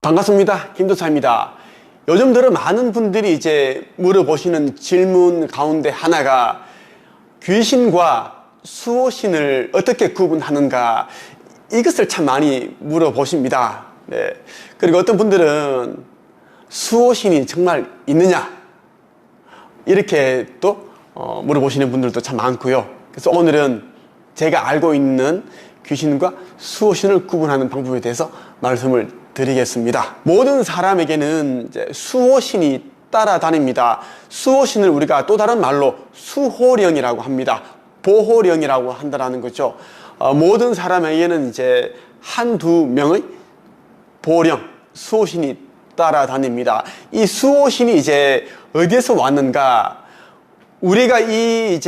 반갑습니다. 김도사입니다. 요즘 들어 많은 분들이 물어보시는 질문 가운데 하나가 귀신과 수호신을 어떻게 구분하는가, 이것을 참 많이 물어보십니다. 네. 그리고 어떤 분들은 수호신이 정말 있느냐, 이렇게 또 물어보시는 분들도 참 많고요. 그래서 오늘은 제가 알고 있는 귀신과 수호신을 구분하는 방법에 대해서 말씀을 드리겠습니다. 모든 사람에게는 수호신이 따라다닙니다. 수호신을 우리가 또 다른 말로 수호령이라고 합니다. 보호령이라고 한다는 거죠. 모든 사람에게는 한두 명의 보호령, 수호신이 따라다닙니다. 이 수호신이 어디에서 왔는가? 우리가 이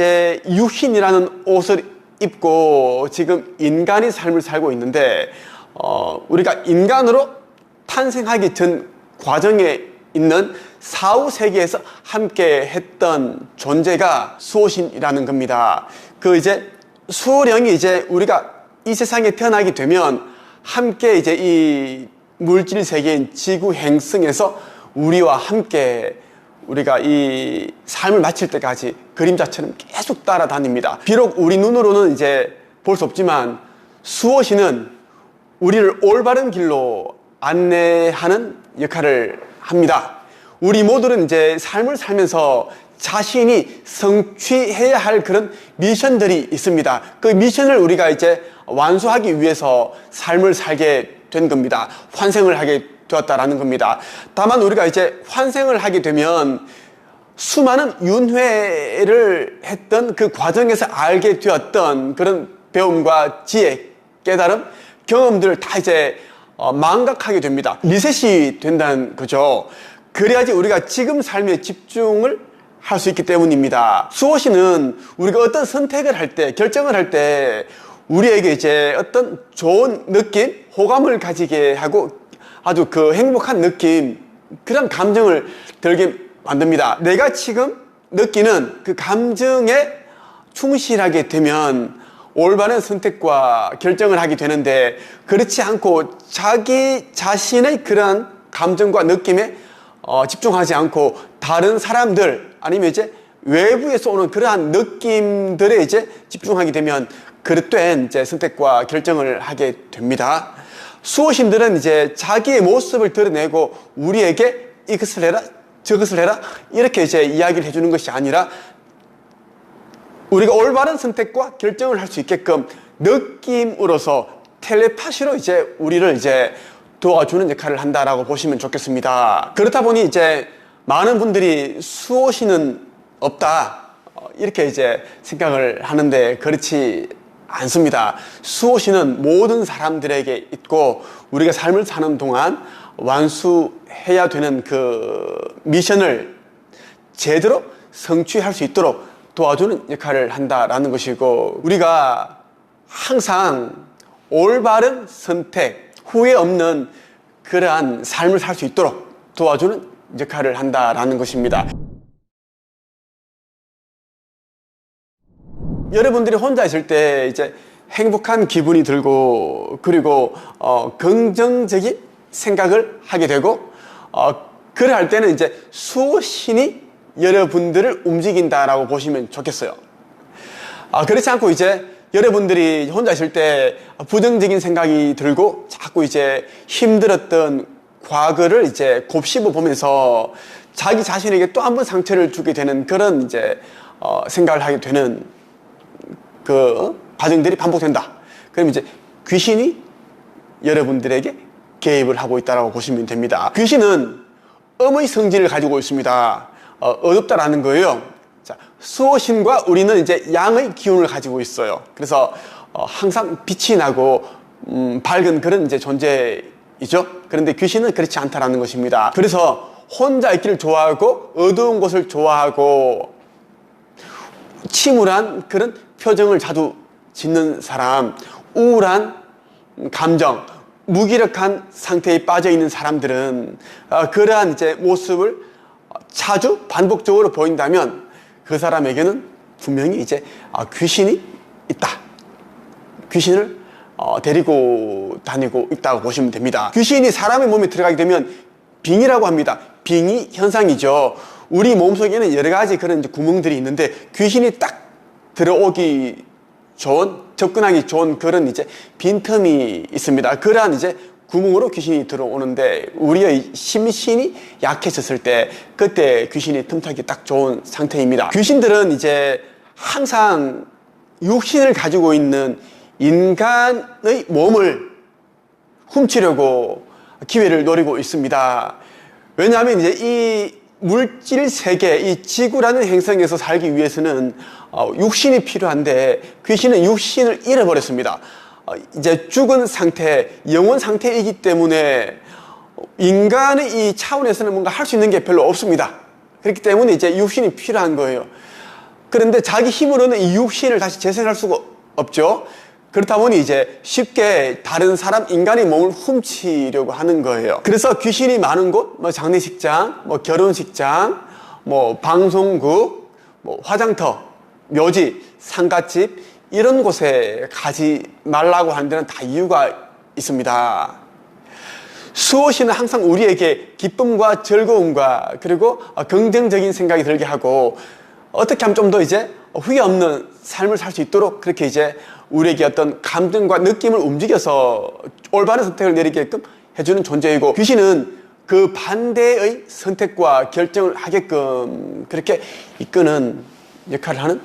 유신이라는 옷을 입고 지금 인간의 삶을 살고 있는데, 우리가 인간으로 탄생하기 전 과정에 있는 사후세계에서 함께 했던 존재가 수호신이라는 겁니다. 수호령이 우리가 이 세상에 태어나게 되면 함께 이 물질 세계인 지구 행성에서 우리와 함께 우리가 이 삶을 마칠 때까지 그림자처럼 계속 따라다닙니다. 비록 우리 눈으로는 볼 수 없지만 수호신은 우리를 올바른 길로 안내하는 역할을 합니다. 우리 모두는 삶을 살면서 자신이 성취해야 할 그런 미션들이 있습니다. 그 미션을 우리가 완수하기 위해서 삶을 살게 된 겁니다. 환생을 하게 되었다라는 겁니다. 다만 우리가 환생을 하게 되면 수많은 윤회를 했던 그 과정에서 알게 되었던 그런 배움과 지혜, 깨달음, 경험들을 다 망각하게 됩니다. 리셋이 된다는 거죠. 그래야지 우리가 지금 삶에 집중을 할 수 있기 때문입니다. 수호신은 우리가 어떤 선택을 할 때, 결정을 할 때 우리에게 어떤 좋은 느낌, 호감을 가지게 하고 아주 그 행복한 느낌, 그런 감정을 들게 만듭니다. 내가 지금 느끼는 그 감정에 충실하게 되면 올바른 선택과 결정을 하게 되는데, 그렇지 않고 자기 자신의 그런 감정과 느낌에 집중하지 않고 다른 사람들 아니면 외부에서 오는 그러한 느낌들에 집중하게 되면 그릇된 선택과 결정을 하게 됩니다. 수호신들은 자기의 모습을 드러내고 우리에게 이것을 해라, 저것을 해라, 이렇게 이야기를 해주는 것이 아니라 우리가 올바른 선택과 결정을 할 수 있게끔 느낌으로서 텔레파시로 우리를 도와주는 역할을 한다라고 보시면 좋겠습니다. 그렇다 보니 많은 분들이 수호신은 없다, 이렇게 생각을 하는데 그렇지 않습니다. 수호신은 모든 사람들에게 있고 우리가 삶을 사는 동안 완수해야 되는 그 미션을 제대로 성취할 수 있도록 도와주는 역할을 한다라는 것이고, 우리가 항상 올바른 선택, 후회 없는 그러한 삶을 살 수 있도록 도와주는 역할을 한다라는 것입니다. 여러분들이 혼자 있을 때 행복한 기분이 들고, 그리고 긍정적인 생각을 하게 되고, 그래 할 때는 수호신이 여러분들을 움직인다라고 보시면 좋겠어요. 그렇지 않고 여러분들이 혼자 있을 때 부정적인 생각이 들고 자꾸 힘들었던 과거를 곱씹어 보면서 자기 자신에게 또 한 번 상처를 주게 되는 그런 생각을 하게 되는 그 과정들이 반복된다. 그럼 귀신이 여러분들에게 개입을 하고 있다라고 보시면 됩니다. 귀신은 음의 성질을 가지고 있습니다. 어둡다라는 거예요. 자, 수호신과 우리는 양의 기운을 가지고 있어요. 그래서 항상 빛이 나고 밝은 그런 존재이죠. 그런데 귀신은 그렇지 않다라는 것입니다. 그래서 혼자 있기를 좋아하고 어두운 곳을 좋아하고 침울한 그런 표정을 자주 짓는 사람, 우울한 감정, 무기력한 상태에 빠져 있는 사람들은 그러한 모습을 자주 반복적으로 보인다면 그 사람에게는 분명히 귀신이 있다, 귀신을 데리고 다니고 있다고 보시면 됩니다. 귀신이 사람의 몸에 들어가게 되면 빙의라고 합니다. 빙의 현상이죠. 우리 몸속에는 여러 가지 그런 이제 구멍들이 있는데 귀신이 딱 들어오기 좋은, 접근하기 좋은 그런 이제 빈틈이 있습니다. 그러한 이제 구멍으로 귀신이 들어오는데 우리의 심신이 약해졌을 때 그때 귀신이 틈타기 딱 좋은 상태입니다. 귀신들은 이제 항상 육신을 가지고 있는 인간의 몸을 훔치려고 기회를 노리고 있습니다. 왜냐하면 이제 이 물질 세계, 이 지구라는 행성에서 살기 위해서는 육신이 필요한데 귀신은 육신을 잃어버렸습니다. 이제 죽은 상태, 영혼 상태이기 때문에 인간의 이 차원에서는 뭔가 할 수 있는 게 별로 없습니다. 그렇기 때문에 이제 육신이 필요한 거예요. 그런데 자기 힘으로는 이 육신을 다시 재생할 수가 없죠. 그렇다 보니 이제 쉽게 다른 사람, 인간의 몸을 훔치려고 하는 거예요. 그래서 귀신이 많은 곳, 뭐 장례식장, 뭐 결혼식장, 뭐 방송국, 뭐 화장터, 묘지, 상갓집, 이런 곳에 가지 말라고 하는 데는 다 이유가 있습니다. 수호신은 항상 우리에게 기쁨과 즐거움과 그리고 긍정적인 생각이 들게 하고 어떻게 하면 좀 더 이제 후회 없는 삶을 살 수 있도록 그렇게 이제 우리에게 어떤 감정과 느낌을 움직여서 올바른 선택을 내리게끔 해주는 존재이고 귀신은 그 반대의 선택과 결정을 하게끔 그렇게 이끄는 역할을 하는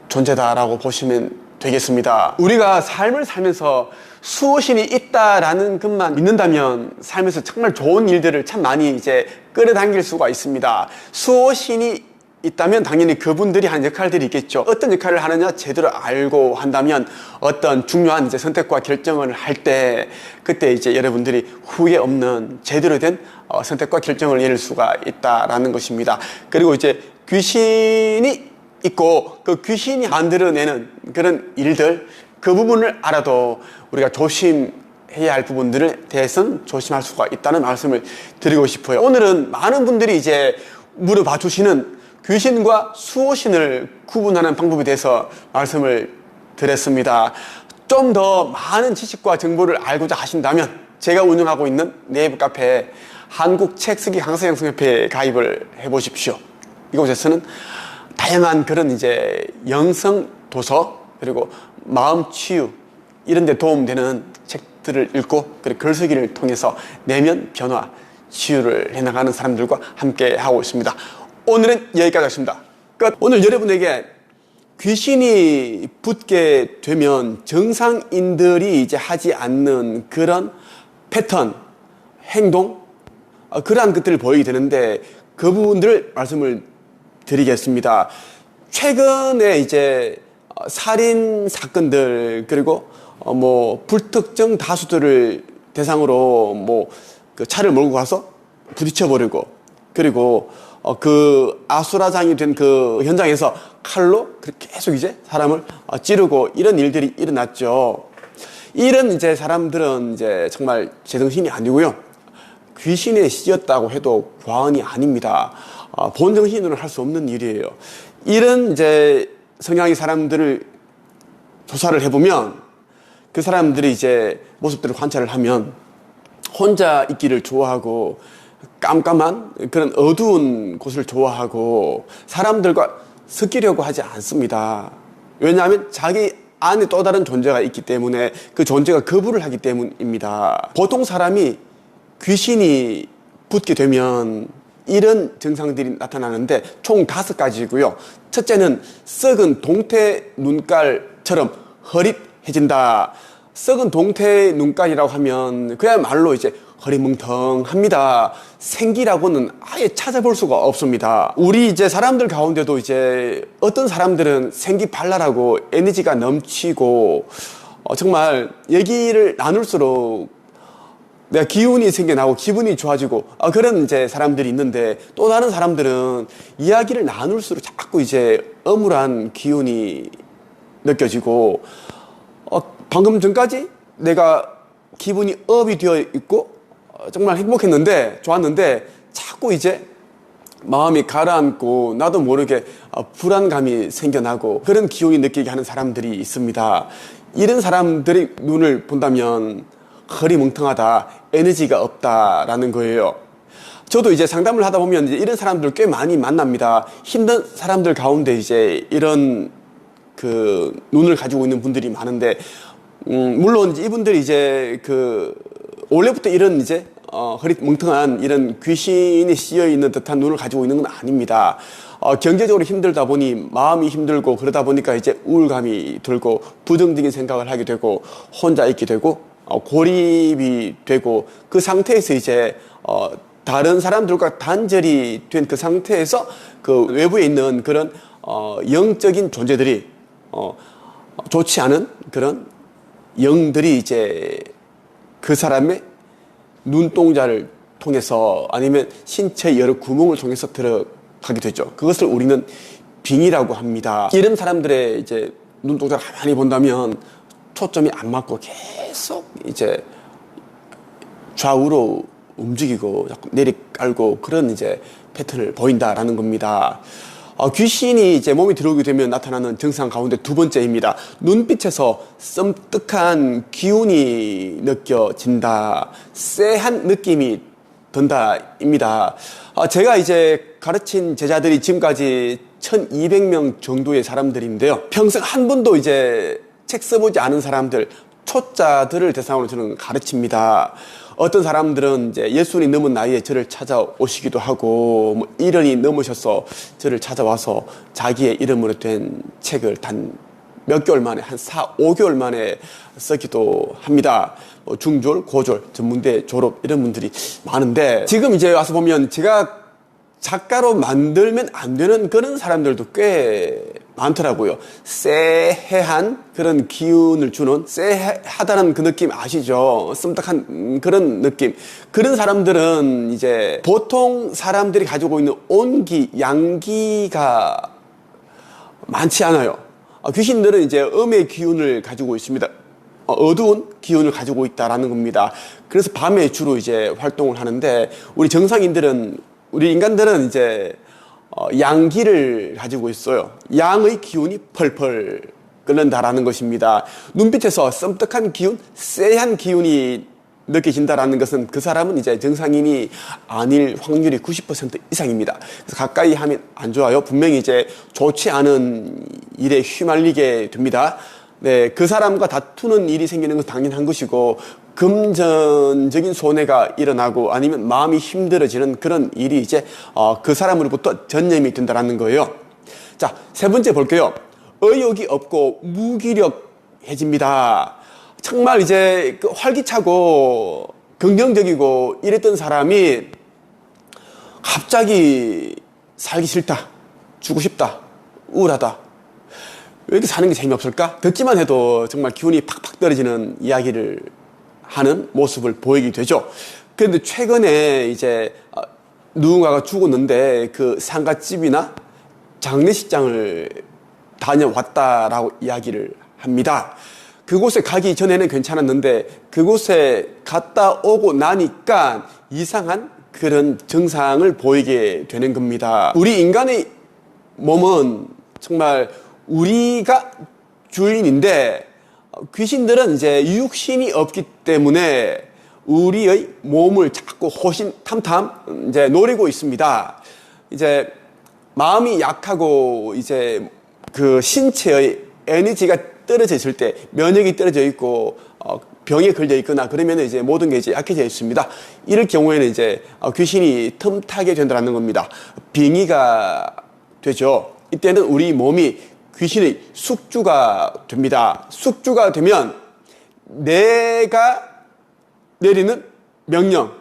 존재다라고 보시면 되겠습니다. 우리가 삶을 살면서 수호신이 있다라는 것만 믿는다면 삶에서 정말 좋은 일들을 참 많이 이제 끌어당길 수가 있습니다. 수호신이 있다면 당연히 그분들이 하는 역할들이 있겠죠. 어떤 역할을 하느냐 제대로 알고 한다면 어떤 중요한 이제 선택과 결정을 할 때 그때 이제 여러분들이 후회 없는 제대로 된 선택과 결정을 내릴 수가 있다라는 것입니다. 그리고 이제 귀신이 있고 그 귀신이 만들어내는 그런 일들 그 부분을 알아도 우리가 조심해야 할 부분들에 대해서는 조심할 수가 있다는 말씀을 드리고 싶어요. 오늘은 많은 분들이 이제 물어봐 주시는 귀신과 수호신을 구분하는 방법에 대해서 말씀을 드렸습니다. 좀 더 많은 지식과 정보를 알고자 하신다면 제가 운영하고 있는 네이버 카페 한국책쓰기 강사양성협회에 가입을 해보십시오. 이곳에서는 다양한 그런 이제 영성 도서 그리고 마음 치유 이런 데 도움되는 책들을 읽고 그리고 글쓰기를 통해서 내면 변화 치유를 해나가는 사람들과 함께 하고 있습니다. 오늘은 여기까지 하겠습니다. 끝. 오늘 여러분에게 귀신이 붙게 되면 정상인들이 이제 하지 않는 그런 패턴, 행동, 그러한 것들을 보이게 되는데 그 부분들을 말씀을 드리겠습니다. 최근에 이제 살인 사건들 그리고 뭐 불특정 다수들을 대상으로 뭐 그 차를 몰고 가서 부딪혀 버리고 그리고 그 아수라장이 된 그 현장에서 칼로 그렇게 계속 이제 사람을 찌르고 이런 일들이 일어났죠. 이런 이제 사람들은 이제 정말 제정신이 아니고요. 귀신에 씌었다고 해도 과언이 아닙니다. 본정신으로는 할 수 없는 일이에요. 이런 이제 성향의 사람들을 조사를 해보면 그 사람들이 이제 모습들을 관찰을 하면 혼자 있기를 좋아하고 깜깜한 그런 어두운 곳을 좋아하고 사람들과 섞이려고 하지 않습니다. 왜냐하면 자기 안에 또 다른 존재가 있기 때문에 그 존재가 거부를 하기 때문입니다. 보통 사람이 귀신이 붙게 되면 이런 증상들이 나타나는데 총 5가지고요. 첫째는 썩은 동태 눈깔처럼 흐릿해진다. 썩은 동태 눈깔이라고 하면 그야말로 이제 허리멍텅합니다. 생기라고는 아예 찾아볼 수가 없습니다. 우리 이제 사람들 가운데도 이제 어떤 사람들은 생기 발랄하고 에너지가 넘치고 정말 얘기를 나눌수록 내가 기운이 생겨나고 기분이 좋아지고 그런 이제 사람들이 있는데 또 다른 사람들은 이야기를 나눌수록 자꾸 이제 엄울한 기운이 느껴지고 방금 전까지 내가 기분이 업이 되어 있고 정말 행복했는데 좋았는데 자꾸 이제 마음이 가라앉고 나도 모르게 불안감이 생겨나고 그런 기운이 느끼게 하는 사람들이 있습니다. 이런 사람들의 눈을 본다면 허리멍텅하다, 에너지가 없다라는 거예요. 저도 이제 상담을 하다 보면 이제 이런 사람들 꽤 많이 만납니다. 힘든 사람들 가운데 이제 이런 그 눈을 가지고 있는 분들이 많은데, 물론 이제 이분들이 이제 그 원래부터 이런 이제 허리 멍텅한 이런 귀신이 씌여 있는 듯한 눈을 가지고 있는 건 아닙니다. 경제적으로 힘들다 보니 마음이 힘들고 그러다 보니까 이제 우울감이 들고 부정적인 생각을 하게 되고 혼자 있게 되고 고립이 되고 그 상태에서 이제 다른 사람들과 단절이 된 그 상태에서 그 외부에 있는 그런 영적인 존재들이 좋지 않은 그런 영들이 이제 그 사람의 눈동자를 통해서 아니면 신체의 여러 구멍을 통해서 들어가게 되죠. 그것을 우리는 빙이라고 합니다. 이런 사람들의 이제 눈동자를 가만히 본다면 초점이 안 맞고 계속 이제 좌우로 움직이고 자꾸 내리깔고 그런 이제 패턴을 보인다라는 겁니다. 귀신이 이제 몸에 들어오게 되면 나타나는 증상 가운데 두 번째입니다. 눈빛에서 섬뜩한 기운이 느껴진다, 쎄한 느낌이 든다입니다. 제가 이제 가르친 제자들이 지금까지 1200명 정도의 사람들인데요. 평생 한 번도 이제 책 써보지 않은 사람들, 초짜들을 대상으로 저는 가르칩니다. 어떤 사람들은 이제 예순이 넘은 나이에 저를 찾아오시기도 하고, 뭐 1년이 넘으셔서 저를 찾아와서 자기의 이름으로 된 책을 단 몇 개월 만에, 한 4, 5개월 만에 쓰기도 합니다. 뭐 중졸, 고졸, 전문대 졸업 이런 분들이 많은데, 지금 이제 와서 보면 제가 작가로 만들면 안 되는 그런 사람들도 꽤 많더라고요. 쎄해한 그런 기운을 주는, 쎄하다는 그 느낌 아시죠? 씀딱한 그런 느낌. 그런 사람들은 이제 보통 사람들이 가지고 있는 온기, 양기가 많지 않아요. 귀신들은 이제 음의 기운을 가지고 있습니다. 어두운 기운을 가지고 있다라는 겁니다. 그래서 밤에 주로 이제 활동을 하는데, 우리 인간들은 이제 양기를 가지고 있어요. 양의 기운이 펄펄 끓는다라는 것입니다. 눈빛에서 섬뜩한 기운, 쎄한 기운이 느껴진다라는 것은 그 사람은 이제 정상인이 아닐 확률이 90% 이상입니다. 그래서 가까이 하면 안 좋아요. 분명히 이제 좋지 않은 일에 휘말리게 됩니다. 네, 그 사람과 다투는 일이 생기는 건 당연한 것이고, 금전적인 손해가 일어나고 아니면 마음이 힘들어지는 그런 일이 이제 그 사람으로부터 전염이 된다는 거예요. 자, 세 번째 볼게요. 의욕이 없고 무기력해집니다. 정말 이제 활기차고 긍정적이고 이랬던 사람이 갑자기 살기 싫다, 죽고 싶다, 우울하다, 왜 이렇게 사는 게 재미없을까? 듣기만 해도 정말 기운이 팍팍 떨어지는 이야기를 하는 모습을 보이게 되죠. 그런데 최근에 이제 누군가가 죽었는데 그 상갓집이나 장례식장을 다녀왔다라고 이야기를 합니다. 그곳에 가기 전에는 괜찮았는데 그곳에 갔다 오고 나니까 이상한 그런 증상을 보이게 되는 겁니다. 우리 인간의 몸은 정말 우리가 주인인데, 귀신들은 이제 육신이 없기 때문에 우리의 몸을 자꾸 호신탐탐 이제 노리고 있습니다. 이제 마음이 약하고 이제 그 신체의 에너지가 떨어져 있을 때, 면역이 떨어져 있고 병에 걸려 있거나 그러면 이제 모든 게 이제 약해져 있습니다. 이럴 경우에는 이제 귀신이 틈타게 된다는 겁니다. 빙의가 되죠. 이때는 우리 몸이 귀신의 숙주가 됩니다. 숙주가 되면 내가 내리는 명령,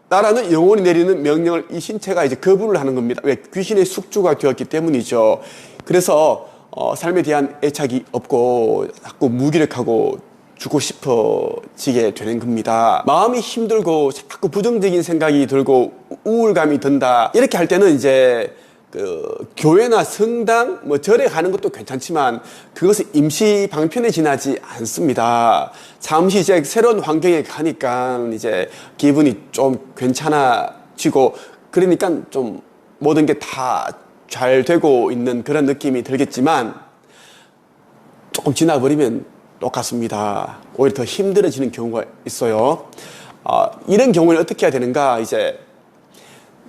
나라는 영혼이 내리는 명령을 이 신체가 이제 거부를 하는 겁니다. 왜? 귀신의 숙주가 되었기 때문이죠. 그래서 삶에 대한 애착이 없고 자꾸 무기력하고 죽고 싶어지게 되는 겁니다. 마음이 힘들고 자꾸 부정적인 생각이 들고 우울감이 든다. 이렇게 할 때는 이제 그 교회나 성당, 뭐 절에 가는 것도 괜찮지만 그것은 임시 방편에 지나지 않습니다. 잠시 이제 새로운 환경에 가니까 이제 기분이 좀 괜찮아지고 그러니까 좀 모든 게 다 잘 되고 있는 그런 느낌이 들겠지만 조금 지나버리면 똑같습니다. 오히려 더 힘들어지는 경우가 있어요. 이런 경우는 어떻게 해야 되는가? 이제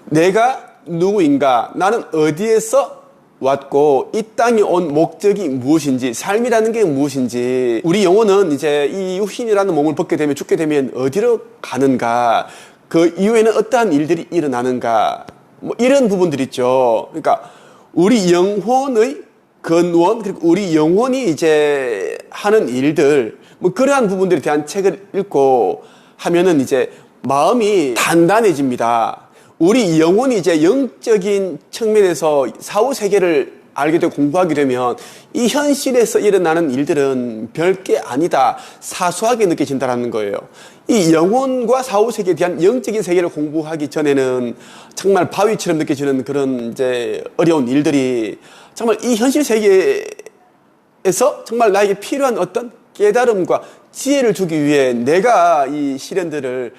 내가 누구인가? 나는 어디에서 왔고 이 땅에 온 목적이 무엇인지, 삶이라는 게 무엇인지, 우리 영혼은 이제 이 육신이라는 몸을 벗게 되면, 죽게 되면 어디로 가는가, 그 이후에는 어떠한 일들이 일어나는가, 뭐 이런 부분들 있죠. 그러니까 우리 영혼의 근원, 그리고 우리 영혼이 이제 하는 일들, 뭐 그러한 부분들에 대한 책을 읽고 하면은 이제 마음이 단단해집니다. 우리 영혼이 이제 영적인 측면에서 사후 세계를 알게 되고 공부하게 되면 이 현실에서 일어나는 일들은 별게 아니다, 사소하게 느껴진다는 거예요. 이 영혼과 사후 세계에 대한 영적인 세계를 공부하기 전에는 정말 바위처럼 느껴지는 그런 이제 어려운 일들이 정말 이 현실 세계에서 정말 나에게 필요한 어떤 깨달음과 지혜를 주기 위해 내가 이 시련들을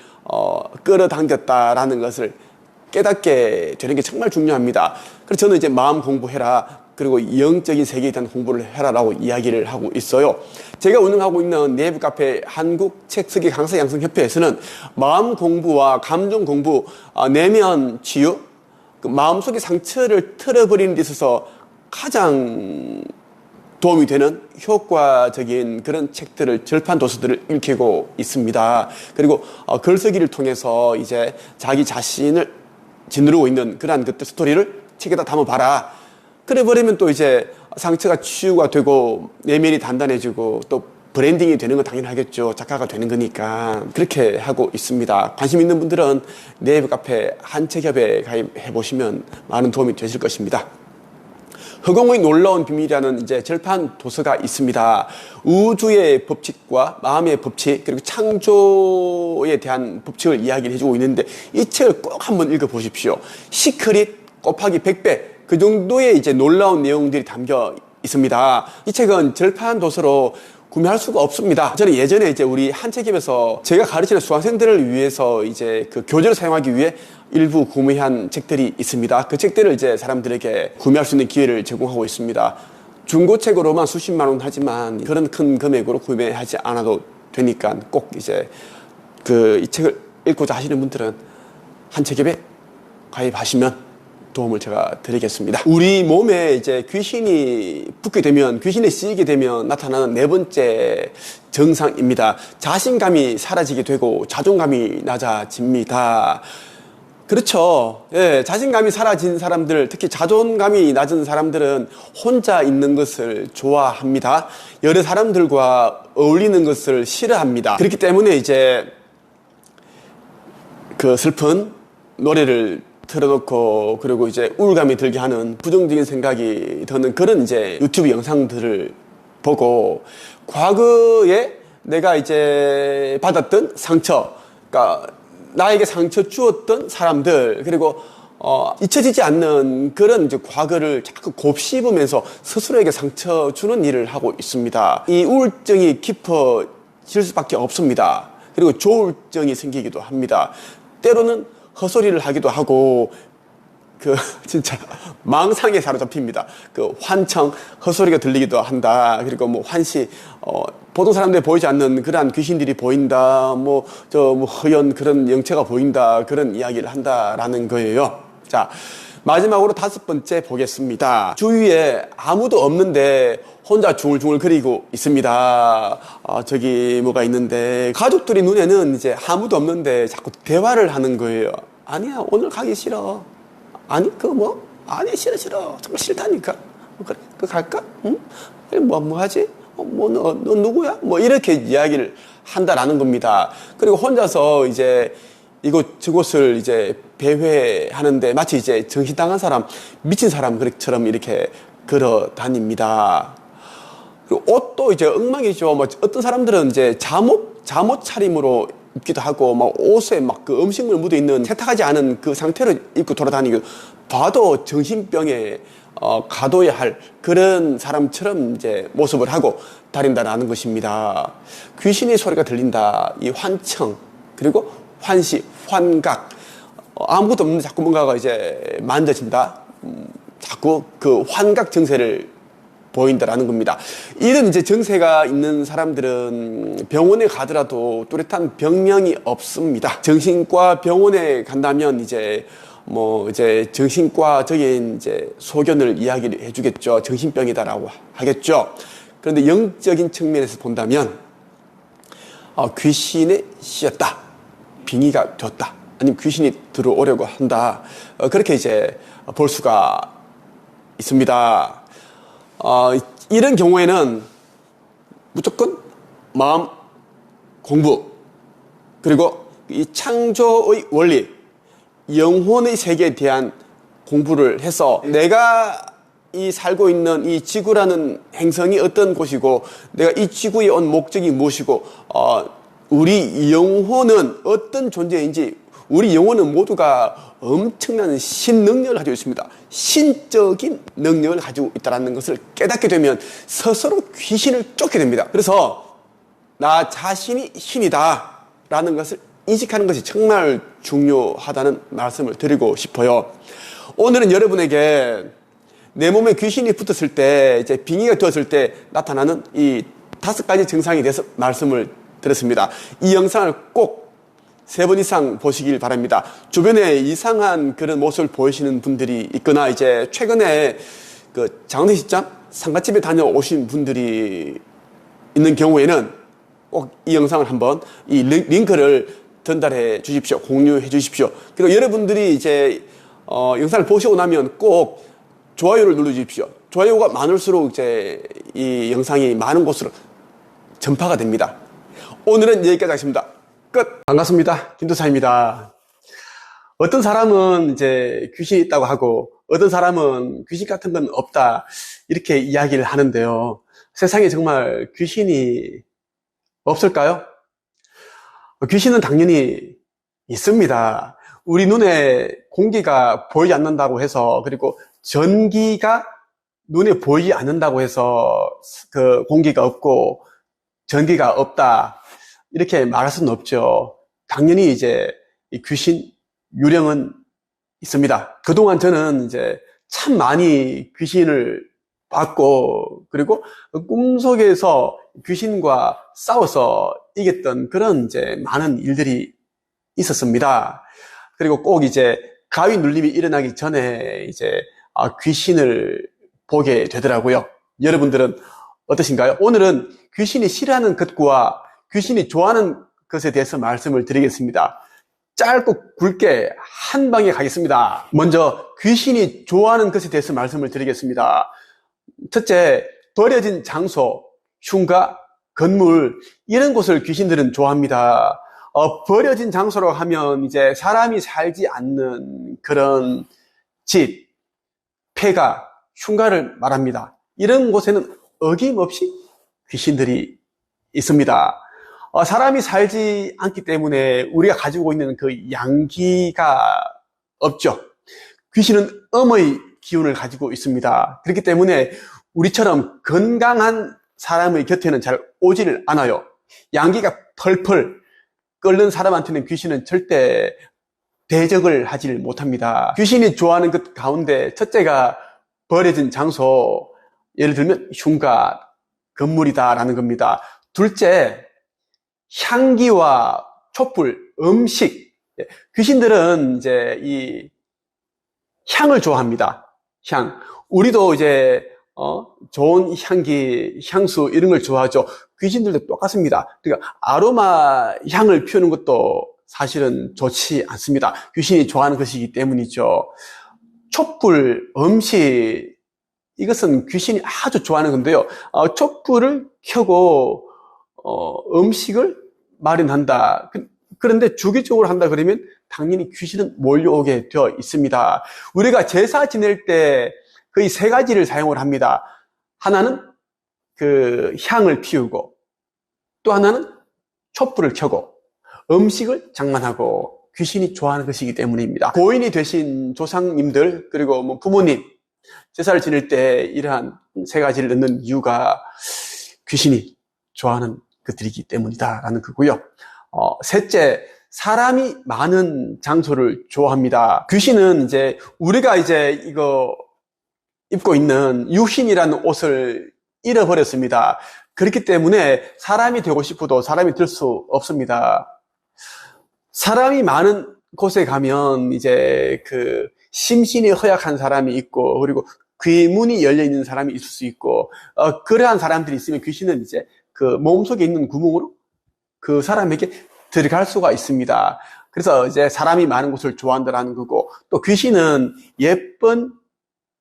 끌어당겼다라는 것을 깨닫게 되는 게 정말 중요합니다. 그래서 저는 이제 마음 공부해라, 그리고 영적인 세계에 대한 공부를 해라라고 이야기를 하고 있어요. 제가 운영하고 있는 네이버 카페 한국책쓰기 강사 양성협회에서는 마음 공부와 감정 공부, 내면 치유, 그 마음속의 상처를 털어버리는 데 있어서 가장 도움이 되는 효과적인 그런 책들을, 절판 도서들을 읽히고 있습니다. 그리고 글쓰기를 통해서 이제 자기 자신을 짓누르고 있는 그러한 그때 스토리를 책에다 담아봐라. 그래 버리면 또 이제 상처가 치유가 되고 내면이 단단해지고 또 브랜딩이 되는 건 당연하겠죠. 작가가 되는 거니까. 그렇게 하고 있습니다. 관심 있는 분들은 네이버 카페 한책협에 가입해 보시면 많은 도움이 되실 것입니다. 허공의 놀라운 비밀이라는 이제 절판 도서가 있습니다. 우주의 법칙과 마음의 법칙, 그리고 창조에 대한 법칙을 이야기를 해주고 있는데 이 책을 꼭 한번 읽어보십시오. 시크릿 곱하기 100배, 그 정도의 이제 놀라운 내용들이 담겨 있습니다. 이 책은 절판 도서로 구매할 수가 없습니다. 저는 예전에 이제 우리 한책협에서 제가 가르치는 수강생들을 위해서 이제 그 교재를 사용하기 위해 일부 구매한 책들이 있습니다. 그 책들을 이제 사람들에게 구매할 수 있는 기회를 제공하고 있습니다. 중고책으로만 수십만 원 하지만 그런 큰 금액으로 구매하지 않아도 되니까 꼭 이제 이 책을 읽고자 하시는 분들은 한책협에 가입하시면 도움을 제가 드리겠습니다. 우리 몸에 이제 귀신이 붙게 되면, 귀신에 쓰이게 되면 나타나는 네 번째 증상입니다. 자신감이 사라지게 되고 자존감이 낮아집니다. 그렇죠. 예, 자신감이 사라진 사람들, 특히 자존감이 낮은 사람들은 혼자 있는 것을 좋아합니다. 여러 사람들과 어울리는 것을 싫어합니다. 그렇기 때문에 이제 그 슬픈 노래를 틀어놓고, 그리고 이제 우울감이 들게 하는 부정적인 생각이 드는 그런 이제 유튜브 영상들을 보고 과거에 내가 이제 받았던 상처, 그러니까 나에게 상처 주었던 사람들, 그리고 잊혀지지 않는 그런 이제 과거를 자꾸 곱씹으면서 스스로에게 상처 주는 일을 하고 있습니다. 이 우울증이 깊어질 수밖에 없습니다. 그리고 조울증이 생기기도 합니다. 때로는 헛소리를 하기도 하고, 진짜, 망상에 사로잡힙니다. 환청, 헛소리가 들리기도 한다. 그리고 환시, 보통 사람들이 보이지 않는 그러한 귀신들이 보인다. 허연 그런 영체가 보인다. 그런 이야기를 한다라는 거예요. 자, 마지막으로 5번째 보겠습니다. 주위에 아무도 없는데 혼자 중얼중얼 거리고 있습니다. 저기 뭐가 있는데, 가족들이 눈에는 이제 아무도 없는데 자꾸 대화를 하는 거예요. 아니야, 오늘 가기 싫어. 아니, 아니, 싫어. 정말 싫다니까. 그래, 갈까? 응? 뭐 하지? 너 누구야? 이렇게 이야기를 한다라는 겁니다. 그리고 혼자서 이제 저곳을 이제 배회하는데 마치 이제 정신당한 사람, 미친 사람처럼 이렇게 걸어 다닙니다. 그리고 옷도 이제 엉망이죠. 어떤 사람들은 이제 잠옷 차림으로 입기도 하고, 옷에 그 음식물 묻어 있는 세탁하지 않은 그 상태로 입고 돌아다니고, 봐도 정신병에 가둬야 할 그런 사람처럼 이제 모습을 하고 다닌다라는 것입니다. 귀신의 소리가 들린다. 이 환청, 그리고 환시, 환각. 아무것도 없는데 자꾸 뭔가가 이제 만져진다. 자꾸 그 환각 증세를 보인다라는 겁니다. 이런 이제 정세가 있는 사람들은 병원에 가더라도 뚜렷한 병명이 없습니다. 정신과 병원에 간다면 이제 정신과적인 이제 소견을 이야기를 해주겠죠. 정신병이다라고 하겠죠. 그런데 영적인 측면에서 본다면 귀신에 씌였다, 빙의가 되었다, 아니면 귀신이 들어오려고 한다, 그렇게 이제 볼 수가 있습니다. 이런 경우에는 무조건 마음 공부, 그리고 이 창조의 원리, 영혼의 세계에 대한 공부를 해서 내가 이 살고 있는 이 지구라는 행성이 어떤 곳이고, 내가 이 지구에 온 목적이 무엇이고, 우리 영혼은 어떤 존재인지, 우리 영혼은 모두가 엄청난 신능력을 가지고 있습니다. 신적인 능력을 가지고 있다는 것을 깨닫게 되면 스스로 귀신을 쫓게 됩니다. 그래서 나 자신이 신이다 라는 것을 인식하는 것이 정말 중요하다는 말씀을 드리고 싶어요. 오늘은 여러분에게 내 몸에 귀신이 붙었을 때, 이제 빙의가 되었을 때 나타나는 이 5가지 증상에 대해서 말씀을 드렸습니다. 이 영상을 꼭 3번 이상 보시길 바랍니다. 주변에 이상한 그런 모습을 보이시는 분들이 있거나, 이제 최근에 그 장례식장, 상가집에 다녀오신 분들이 있는 경우에는 꼭 이 영상을 한번, 이 링크를 전달해 주십시오. 공유해 주십시오. 그리고 여러분들이 이제 영상을 보시고 나면 꼭 좋아요를 눌러 주십시오. 좋아요가 많을수록 이제 이 영상이 많은 곳으로 전파가 됩니다. 오늘은 여기까지 하겠습니다. 끝. 반갑습니다. 김도사입니다. 어떤 사람은 이제 귀신이 있다고 하고, 어떤 사람은 귀신 같은 건 없다, 이렇게 이야기를 하는데요. 세상에 정말 귀신이 없을까요? 귀신은 당연히 있습니다. 우리 눈에 공기가 보이지 않는다고 해서, 그리고 전기가 눈에 보이지 않는다고 해서 그 공기가 없고 전기가 없다, 이렇게 말할 수는 없죠. 당연히 이제 이 귀신 유령은 있습니다. 그동안 저는 이제 참 많이 귀신을 봤고, 그리고 꿈속에서 귀신과 싸워서 이겼던 그런 이제 많은 일들이 있었습니다. 그리고 꼭 이제 가위 눌림이 일어나기 전에 이제 귀신을 보게 되더라고요. 여러분들은 어떠신가요? 오늘은 귀신이 싫어하는 것과 귀신이 좋아하는 것에 대해서 말씀을 드리겠습니다. 짧고 굵게 한 방에 가겠습니다. 먼저 귀신이 좋아하는 것에 대해서 말씀을 드리겠습니다. 첫째, 버려진 장소, 흉가, 건물, 이런 곳을 귀신들은 좋아합니다. 버려진 장소로 하면 이제 사람이 살지 않는 그런 집, 폐가, 흉가를 말합니다. 이런 곳에는 어김없이 귀신들이 있습니다. 사람이 살지 않기 때문에 우리가 가지고 있는 그 양기가 없죠. 귀신은 음의 기운을 가지고 있습니다. 그렇기 때문에 우리처럼 건강한 사람의 곁에는 잘 오지를 않아요. 양기가 펄펄 끓는 사람한테는 귀신은 절대 대적을 하지를 못합니다. 귀신이 좋아하는 것 가운데 첫째가 버려진 장소, 예를 들면 흉가, 건물이다라는 겁니다. 둘째, 향기와 촛불, 음식. 귀신들은 이제 이 향을 좋아합니다. 향. 우리도 이제 좋은 향기, 향수 이런 걸 좋아하죠. 귀신들도 똑같습니다. 그러니까 아로마 향을 피우는 것도 사실은 좋지 않습니다. 귀신이 좋아하는 것이기 때문이죠. 촛불, 음식, 이것은 귀신이 아주 좋아하는 건데요. 촛불을 켜고 음식을 마련한다. 그런데 주기적으로 한다 그러면 당연히 귀신은 몰려오게 되어 있습니다. 우리가 제사 지낼 때 거의 3가지를 사용을 합니다. 하나는 그 향을 피우고, 또 하나는 촛불을 켜고, 음식을 장만하고, 귀신이 좋아하는 것이기 때문입니다. 고인이 되신 조상님들, 그리고 뭐 부모님, 제사를 지낼 때 이러한 3가지를 넣는 이유가 귀신이 좋아하는 것들이기 때문이다라는 거고요. 셋째, 사람이 많은 장소를 좋아합니다. 귀신은 이제 우리가 이제 이거 입고 있는 육신이라는 옷을 잃어버렸습니다. 그렇기 때문에 사람이 되고 싶어도 사람이 될 수 없습니다. 사람이 많은 곳에 가면 이제 그 심신이 허약한 사람이 있고, 그리고 귀문이 열려 있는 사람이 있을 수 있고, 그러한 사람들이 있으면 귀신은 이제 그 몸속에 있는 구멍으로 그 사람에게 들어갈 수가 있습니다. 그래서 이제 사람이 많은 곳을 좋아한다라는 거고, 또 귀신은 예쁜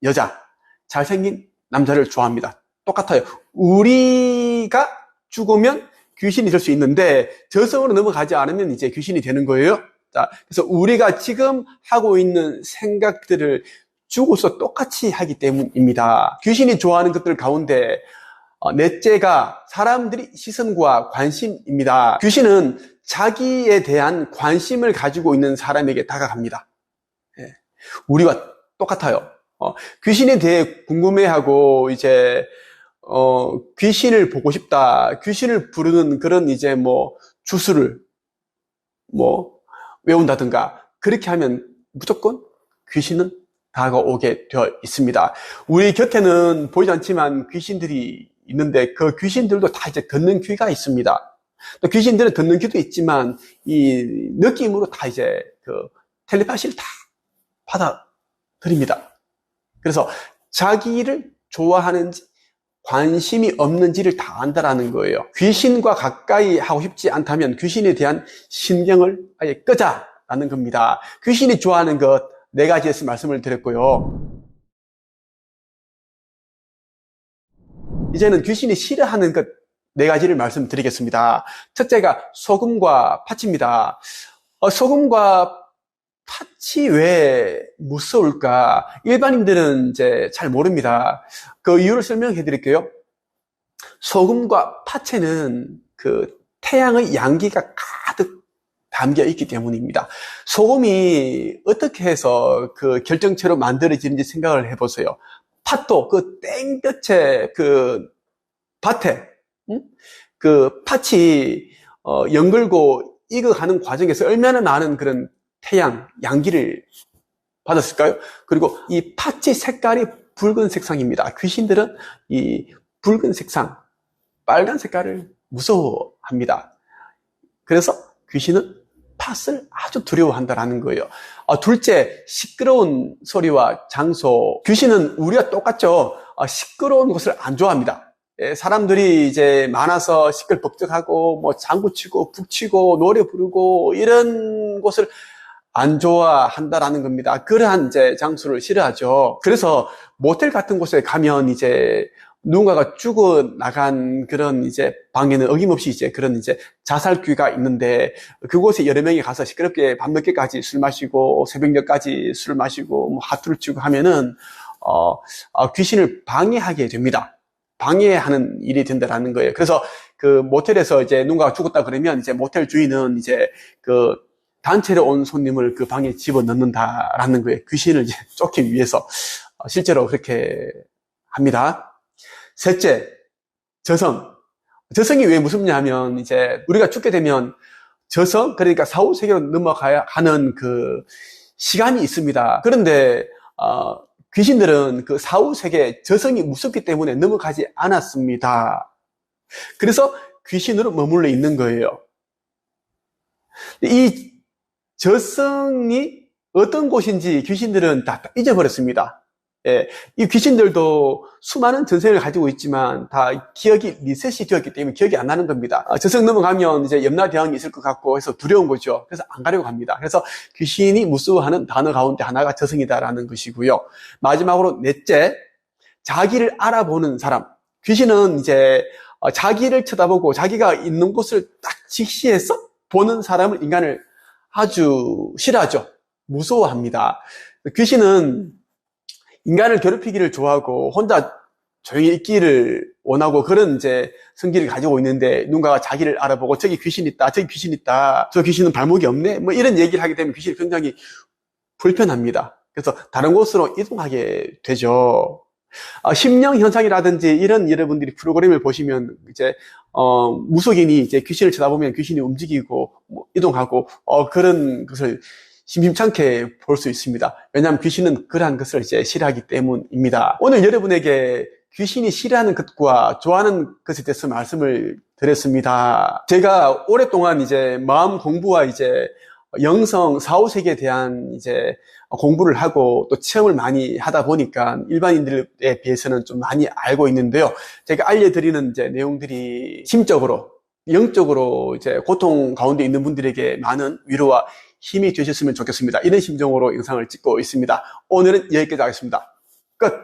여자, 잘생긴 남자를 좋아합니다. 똑같아요. 우리가 죽으면 귀신이 될 수 있는데 저승으로 넘어가지 않으면 이제 귀신이 되는 거예요. 자, 그래서 우리가 지금 하고 있는 생각들을 죽어서 똑같이 하기 때문입니다. 귀신이 좋아하는 것들 가운데 넷째가 사람들이 시선과 관심입니다. 귀신은 자기에 대한 관심을 가지고 있는 사람에게 다가갑니다. 예, 우리와 똑같아요. 귀신에 대해 궁금해하고 이제 귀신을 보고 싶다, 귀신을 부르는 그런 이제 뭐 주술을 뭐 외운다든가 그렇게 하면 무조건 귀신은 다가오게 되어 있습니다. 우리 곁에는 보이지 않지만 귀신들이 있는데 그 귀신들도 다 이제 듣는 귀가 있습니다. 또 귀신들은 듣는 귀도 있지만 이 느낌으로 다 이제 그 텔레파시를 다 받아들입니다. 그래서 자기를 좋아하는지 관심이 없는지를 다 안다라는 거예요. 귀신과 가까이 하고 싶지 않다면 귀신에 대한 신경을 아예 끄자라는 겁니다. 귀신이 좋아하는 것 4가지에서 말씀을 드렸고요. 이제는 귀신이 싫어하는 것 4가지를 말씀드리겠습니다. 첫째가 소금과 팥입니다. 소금과 팥이 왜 무서울까? 일반인들은 이제 잘 모릅니다. 그 이유를 설명해 드릴게요. 소금과 팥에는 그 태양의 양기가 가득 담겨 있기 때문입니다. 소금이 어떻게 해서 그 결정체로 만들어지는지 생각을 해보세요. 팥도 그 땡볕에 그 밭에 그 팥이 연글고 익어가는 과정에서 얼마나 많은 그런 태양, 양기를 받았을까요? 그리고 이 팥의 색깔이 붉은 색상입니다. 귀신들은 이 붉은 색상, 빨간 색깔을 무서워합니다. 그래서 귀신은 팥을 아주 두려워한다는 거예요. 둘째, 시끄러운 소리와 장소. 귀신은 우리와 똑같죠. 시끄러운 곳을 안 좋아합니다. 사람들이 이제 많아서 시끌벅적하고 뭐 장구치고 북치고 노래 부르고 이런 곳을 안 좋아한다라는 겁니다. 그러한 이제 장소를 싫어하죠. 그래서 모텔 같은 곳에 가면 이제 누군가가 죽어나간 그런 이제 방에는 어김없이 이제 그런 이제 자살귀가 있는데 그곳에 여러 명이 가서 시끄럽게 밤늦게까지 술 마시고 새벽녘까지 술 마시고 뭐 하투를 치고 하면은 귀신을 방해하게 됩니다. 방해하는 일이 된다라는 거예요. 그래서 그 모텔에서 이제 누군가가 죽었다 그러면 이제 모텔 주인은 이제 그 단체로 온 손님을 그 방에 집어넣는다라는 거예요. 귀신을 이제 쫓기 위해서 실제로 그렇게 합니다. 셋째, 저성. 저성이 왜 무섭냐 하면 이제 우리가 죽게 되면 저성, 그러니까 사후세계로 넘어가야 하는 그 시간이 있습니다. 그런데 귀신들은 그 사후세계 저성이 무섭기 때문에 넘어가지 않았습니다. 그래서 귀신으로 머물러 있는 거예요. 이 저성이 어떤 곳인지 귀신들은 다 잊어버렸습니다. 예, 이 귀신들도 수많은 전생을 가지고 있지만 다 기억이 리셋이 되었기 때문에 기억이 안 나는 겁니다. 저성 넘어가면 이제 염라대왕이 있을 것 같고 해서 두려운 거죠. 그래서 안 가려고 합니다. 그래서 귀신이 무서워하는 단어 가운데 하나가 저성이다라는 것이고요. 마지막으로 넷째, 자기를 알아보는 사람. 귀신은 이제 자기를 쳐다보고 자기가 있는 곳을 딱 직시해서 보는 사람을 인간을 아주 싫어하죠. 무서워합니다. 귀신은 인간을 괴롭히기를 좋아하고 혼자 조용히 있기를 원하고 그런 이제 성질을 가지고 있는데 누군가가 자기를 알아보고 저기 귀신 있다, 저기 귀신 있다, 저 귀신은 발목이 없네, 뭐 이런 얘기를 하게 되면 귀신이 굉장히 불편합니다. 그래서 다른 곳으로 이동하게 되죠. 심령 현상이라든지 이런 여러분들이 프로그램을 보시면 이제 무속인이 이제 귀신을 쳐다보면 귀신이 움직이고 뭐 이동하고 그런 것을 심심찮게 볼 수 있습니다. 왜냐하면 귀신은 그러한 것을 이제 싫어하기 때문입니다. 오늘 여러분에게 귀신이 싫어하는 것과 좋아하는 것에 대해서 말씀을 드렸습니다. 제가 오랫동안 이제 마음 공부와 이제 영성, 사후세계에 대한 이제 공부를 하고 또 체험을 많이 하다 보니까 일반인들에 비해서는 좀 많이 알고 있는데요. 제가 알려드리는 이제 내용들이 심적으로, 영적으로 이제 고통 가운데 있는 분들에게 많은 위로와 힘이 되셨으면 좋겠습니다. 이런 심정으로 영상을 찍고 있습니다. 오늘은 여기까지 하겠습니다.